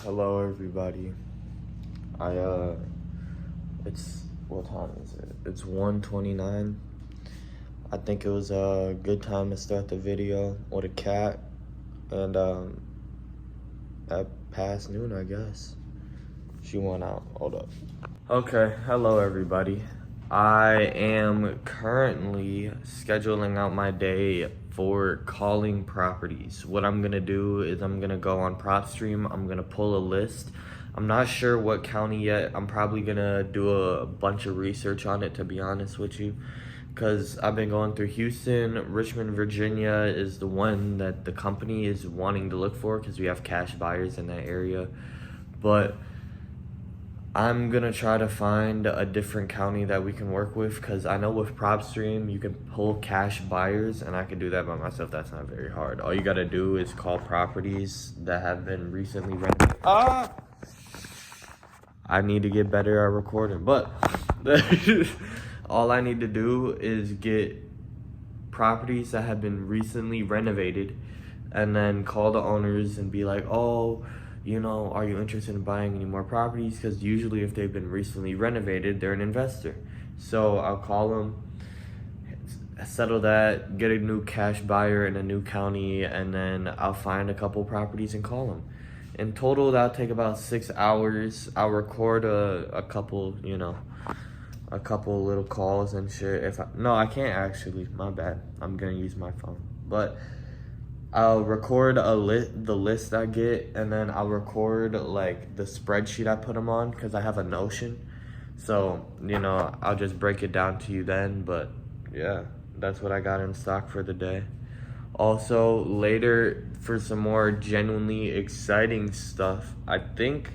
Hello everybody. I it's what time is it? It's 1:29. I think it was a good time to start the video with a cat and at past noon, I guess. She went out. Hold up. Okay, hello everybody. I am currently scheduling out my day for calling properties. What I'm gonna do is I'm gonna go on PropStream, I'm gonna pull a list. I'm not sure what county yet. I'm probably gonna do a bunch of research on it, to be honest with you, because I've been going through Houston. Richmond, Virginia is the one that the company is wanting to look for because we have cash buyers in that area. But I'm gonna try to find a different county that we can work with, because I know with PropStream you can pull cash buyers, and I can do that by myself. That's not very hard. All you gotta do is call properties that have been recently renovated. I need to get better at recording, but all I need to do is get properties that have been recently renovated and then call the owners and be like, oh, are you interested in buying any more properties? Because usually if they've been recently renovated, they're an investor. So I'll call them, settle that, get a new cash buyer in a new county, and then I'll find a couple properties and call them. In total, that'll take about 6 hours. I'll record a couple, a couple little calls and shit. No, I can't actually, my bad. I'm gonna use my phone. But I'll record the list I get, and then I'll record like the spreadsheet I put them on, because I have a Notion. So, I'll just break it down to you then. But yeah, that's what I got in stock for the day. Also, later, for some more genuinely exciting stuff, I think,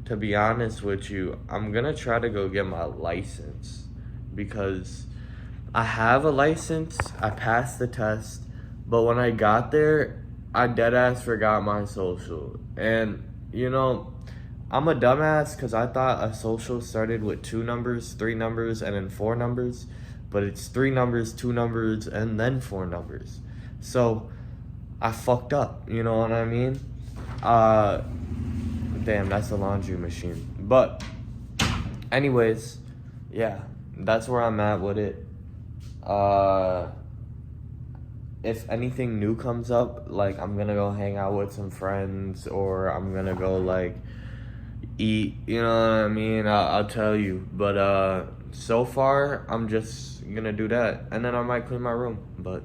to be honest with you, I'm gonna try to go get my license, because I have a license, I passed the test, but when I got there, I deadass forgot my social. And, I'm a dumbass because I thought a social started with 2 numbers, 3 numbers, and then 4 numbers. But it's 3 numbers, 2 numbers, and then 4 numbers. So, I fucked up, you know what I mean? Damn, that's a laundry machine. But, anyways, yeah, that's where I'm at with it. If anything new comes up, like I'm gonna go hang out with some friends, or I'm gonna go like eat, you know what I mean? I'll tell you. But so far I'm just gonna do that, and then I might clean my room. But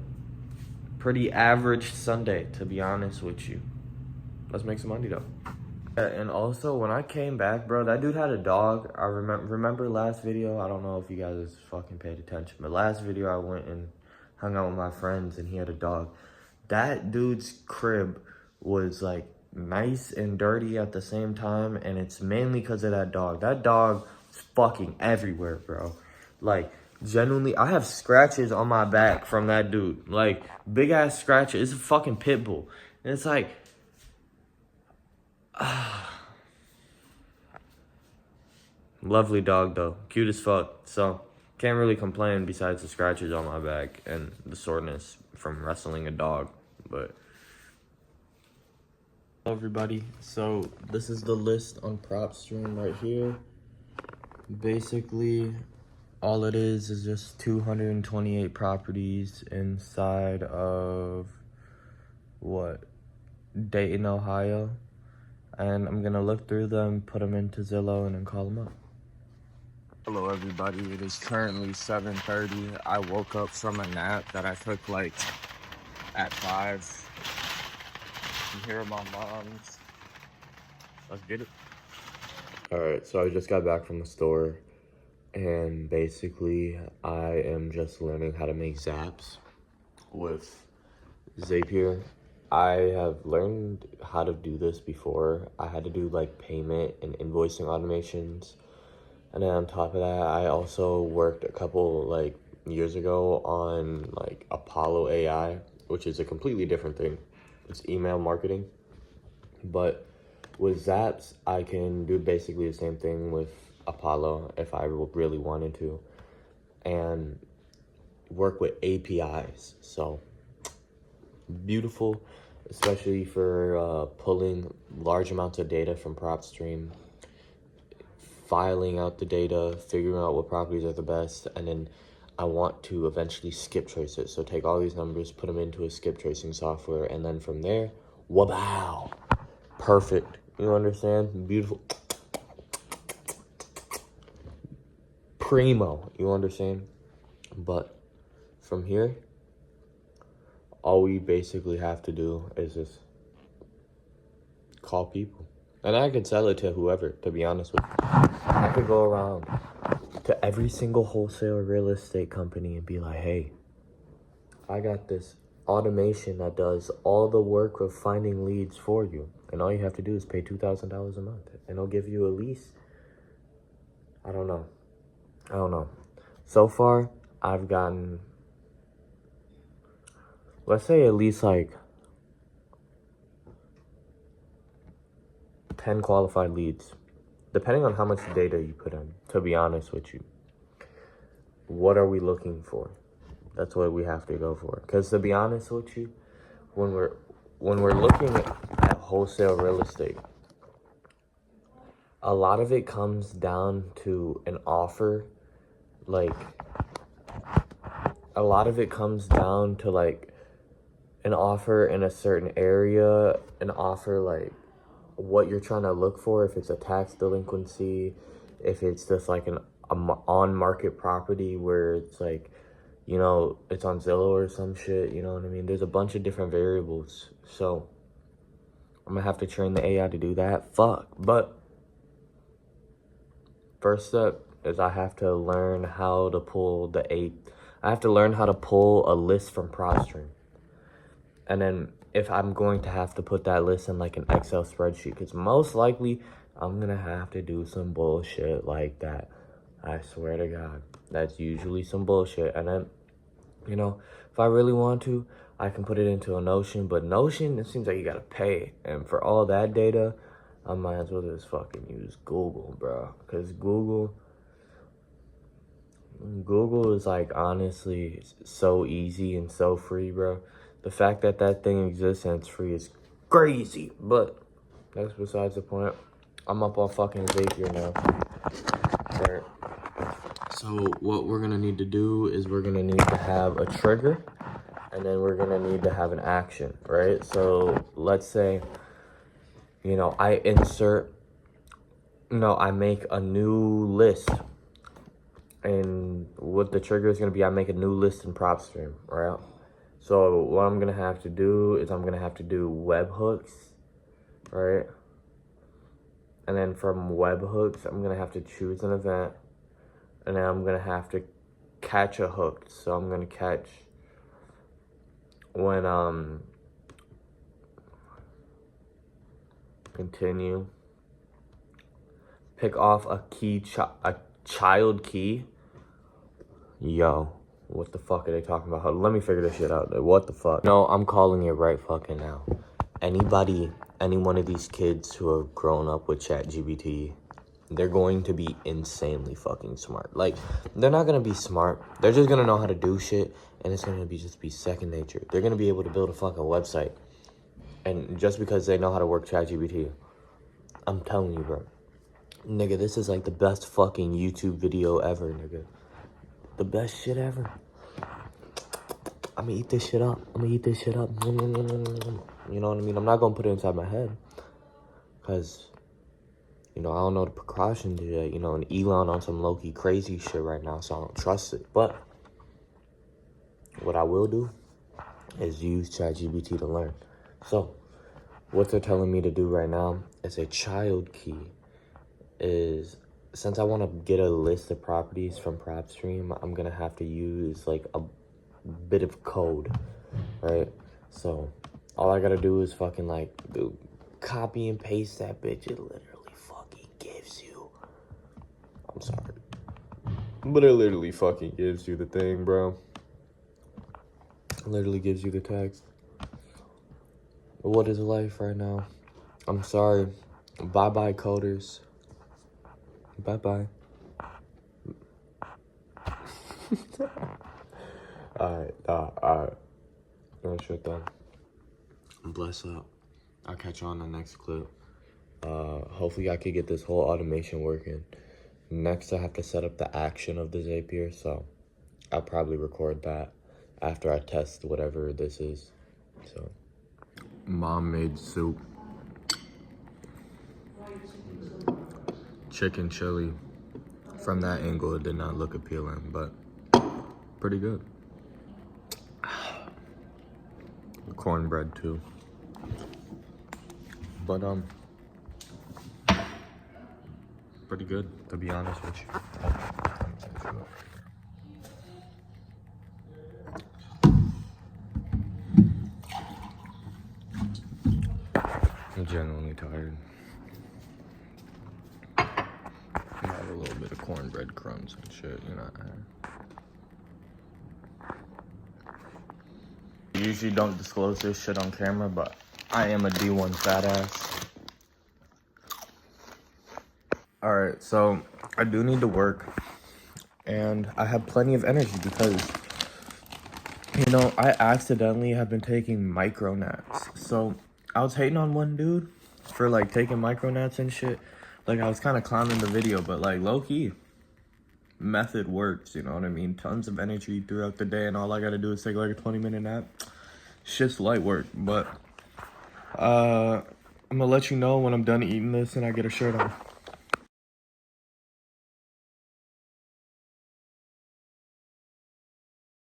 pretty average Sunday, to be honest with you. Let's make some money though. And also, when I came back, bro, that dude had a dog. I remember last video, I don't know if you guys fucking paid attention, but last video I went and hung out with my friends, and he had a dog. That dude's crib was like nice and dirty at the same time, and it's mainly because of that dog. That dog was fucking everywhere, bro. Like, genuinely, I have scratches on my back from that dude. Like, big ass scratches. It's a fucking pit bull. And it's like, lovely dog though, cute as fuck. So can't really complain besides the scratches on my back and the soreness from wrestling a dog. But hello everybody, so this is the list on PropStream right here. Basically all it is just 228 properties inside of Dayton, Ohio. And I'm gonna look through them, put them into Zillow, and then call them up. Hello everybody, it is currently 7:30. I woke up from a nap that I took like at 5. I'm here with my mom's. Let's get it. Alright, so I just got back from the store, and basically I am just learning how to make zaps with Zapier. I have learned how to do this before. I had to do like payment and invoicing automations. And then on top of that, I also worked a couple like years ago on like Apollo AI, which is a completely different thing. It's email marketing. But with Zaps, I can do basically the same thing with Apollo if I really wanted to, and work with APIs. So beautiful. especially for pulling large amounts of data from PropStream, filing out the data, figuring out what properties are the best, and then I want to eventually skip trace it. So take all these numbers, put them into a skip tracing software, and then from there, wow, perfect. You understand? Beautiful. Primo. You understand? But from here, all we basically have to do is just call people. And I could sell it to whoever, to be honest with you. I could go around to every single wholesale real estate company and be like, hey, I got this automation that does all the work of finding leads for you. And all you have to do is pay $2,000 a month. And it'll give you a lease. I don't know. So far, I've gotten, let's say at least like 10 qualified leads, depending on how much data you put in, to be honest with you. What are we looking for? That's what we have to go for. Because to be honest with you, when we're looking at wholesale real estate, a lot of it comes down to an offer. Like, a lot of it comes down to like an offer in a certain area, an offer like what you're trying to look for, if it's a tax delinquency, if it's just like an on-market property where it's like, you know, it's on Zillow or some shit, you know what I mean? There's a bunch of different variables. So I'm gonna have to train the AI to do that. Fuck. But first step is I have to learn how to pull I have to learn how to pull a list from PropStream. And then if I'm going to have to put that list in like an Excel spreadsheet, because most likely I'm gonna have to do some bullshit like that. I swear to God, that's usually some bullshit. And then, you know, if I really want to, I can put it into a Notion. But Notion, it seems like you gotta pay. And for all that data, I might as well just fucking use Google, bro. Because Google is like honestly so easy and so free, bro. The fact that that thing exists and it's free is crazy. But that's besides the point. I'm up on fucking Zapier now. Right. So what we're gonna need to do is we're gonna need to have a trigger, and then we're gonna need to have an action, right? So let's say, you know, I make a new list. And what the trigger is gonna be, I make a new list in PropStream, right? So what I'm gonna have to do is I'm gonna have to do webhooks, right? And then from webhooks, I'm gonna have to choose an event, and then I'm gonna have to catch a hook. So I'm gonna catch when continue, pick off a child key. Yo, what the fuck are they talking about? Let me figure this shit out. What the fuck? No, I'm calling it right fucking now. Any one of these kids who have grown up with ChatGPT, they're going to be insanely fucking smart. Like, they're not gonna be smart. They're just gonna know how to do shit, and it's gonna be second nature. They're gonna be able to build a fucking website, and just because they know how to work ChatGPT, I'm telling you, bro. Nigga, this is like the best fucking YouTube video ever, nigga. The best shit ever. I'ma eat this shit up. You know what I mean? I'm not gonna put it inside my head. Because, you know, I don't know the precautions yet. You know, and Elon on some low-key crazy shit right now, so I don't trust it. But what I will do is use ChatGPT to learn. So, what they're telling me to do right now is a child key is, since I want to get a list of properties from PropStream, I'm going to have to use like a bit of code, right? So all I got to do is fucking like copy and paste that bitch. It literally fucking gives you, I'm sorry, but it literally fucking gives you the thing, bro. It literally gives you the text. What is life right now? I'm sorry. Bye-bye, coders. Bye-bye. Alright. No shit done. Bless up. I'll catch you on the next clip. Hopefully I could get this whole automation working. Next, I have to set up the action of the Zapier, so I'll probably record that after I test whatever this is. So, mom made soup. Chicken chili. From that angle, it did not look appealing, but pretty good. Cornbread too. But pretty good, to be honest with you. I'm genuinely tired. I have a little bit of cornbread crumbs and shit, you know. I usually don't disclose this shit on camera, but I am a D1 fat ass. Alright, so I do need to work, and I have plenty of energy because, you know, I accidentally have been taking micro naps. So I was hating on one dude for like taking micro naps and shit. Like I was kind of clowning the video, but like low-key, method works, you know what I mean? Tons of energy throughout the day, and all I gotta do is take like a 20-minute nap. Shit's light work, but I'm gonna let you know when I'm done eating this and I get a shirt on.